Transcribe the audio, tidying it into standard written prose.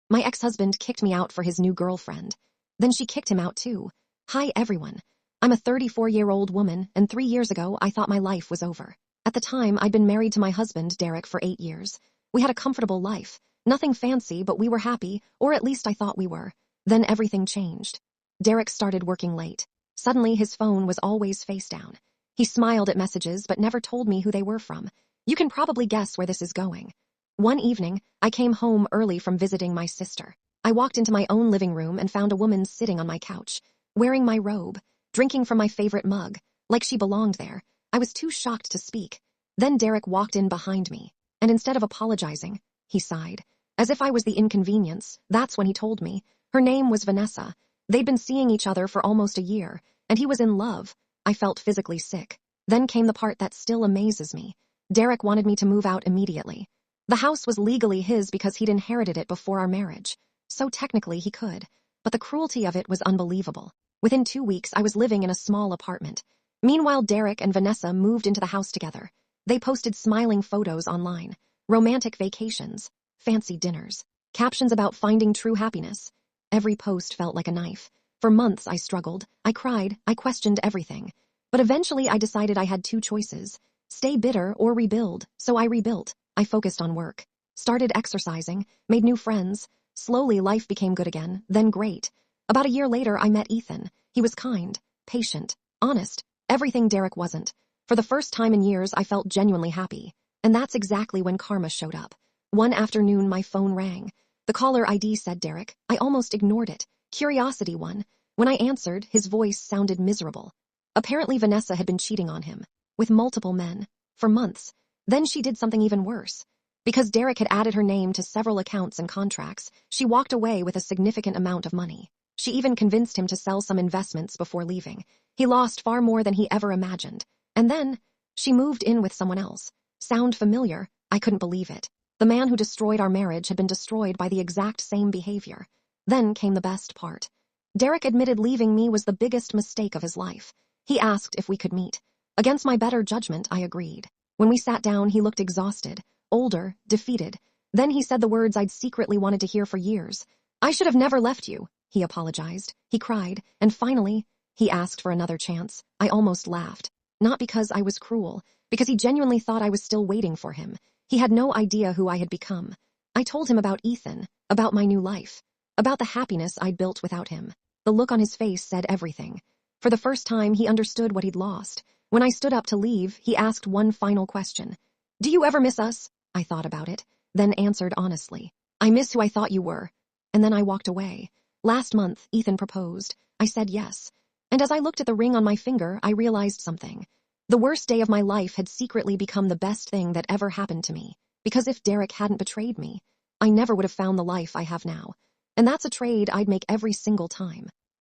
My ex-husband kicked me out for his new girlfriend. Then she kicked him out too. Hi, everyone. I'm a 34-year-old woman, and 3 years ago, I thought my life was over. At the time, I'd been married to my husband, Derek, for 8 years. We had a comfortable life. Nothing fancy, but we were happy, or at least I thought we were. Then everything changed. Derek started working late. Suddenly, his phone was always face down. He smiled at messages, but never told me who they were from. You can probably guess where this is going. One evening, I came home early from visiting my sister. I walked into my own living room and found a woman sitting on my couch, wearing my robe, drinking from my favorite mug, like she belonged there. I was too shocked to speak. Then Derek walked in behind me, and instead of apologizing, he sighed. As if I was the inconvenience, that's when he told me. Her name was Vanessa. They'd been seeing each other for almost a year, and he was in love. I felt physically sick. Then came the part that still amazes me. Derek wanted me to move out immediately. The house was legally his because he'd inherited it before our marriage, so technically he could. But the cruelty of it was unbelievable. Within 2 weeks, I was living in a small apartment. Meanwhile, Derek and Vanessa moved into the house together. They posted smiling photos online, romantic vacations, fancy dinners, captions about finding true happiness. Every post felt like a knife. For months, I struggled. I cried. I questioned everything. But eventually, I decided I had 2 choices: stay bitter or rebuild. So I rebuilt. I focused on work, started exercising, made new friends. Slowly, life became good again, then great. About a year later, I met Ethan. He was kind, patient, honest, everything Derek wasn't. For the first time in years, I felt genuinely happy. And that's exactly when karma showed up. One afternoon, my phone rang. The caller ID said Derek. I almost ignored it. Curiosity won. When I answered, his voice sounded miserable. Apparently, Vanessa had been cheating on him, with multiple men, for months. Then she did something even worse. Because Derek had added her name to several accounts and contracts, she walked away with a significant amount of money. She even convinced him to sell some investments before leaving. He lost far more than he ever imagined. And then, she moved in with someone else. Sound familiar? I couldn't believe it. The man who destroyed our marriage had been destroyed by the exact same behavior. Then came the best part. Derek admitted leaving me was the biggest mistake of his life. He asked if we could meet. Against my better judgment, I agreed. When we sat down, he looked exhausted, older, defeated. Then he said the words I'd secretly wanted to hear for years. I should have never left you, he apologized. He cried, and finally, he asked for another chance. I almost laughed. Not because I was cruel, because he genuinely thought I was still waiting for him. He had no idea who I had become. I told him about Ethan, about my new life, about the happiness I'd built without him. The look on his face said everything. For the first time, he understood what he'd lost. When I stood up to leave, he asked one final question. Do you ever miss us? I thought about it, then answered honestly. I miss who I thought you were. And then I walked away. Last month, Ethan proposed. I said yes. And as I looked at the ring on my finger, I realized something. The worst day of my life had secretly become the best thing that ever happened to me. Because if Derek hadn't betrayed me, I never would have found the life I have now. And that's a trade I'd make every single time.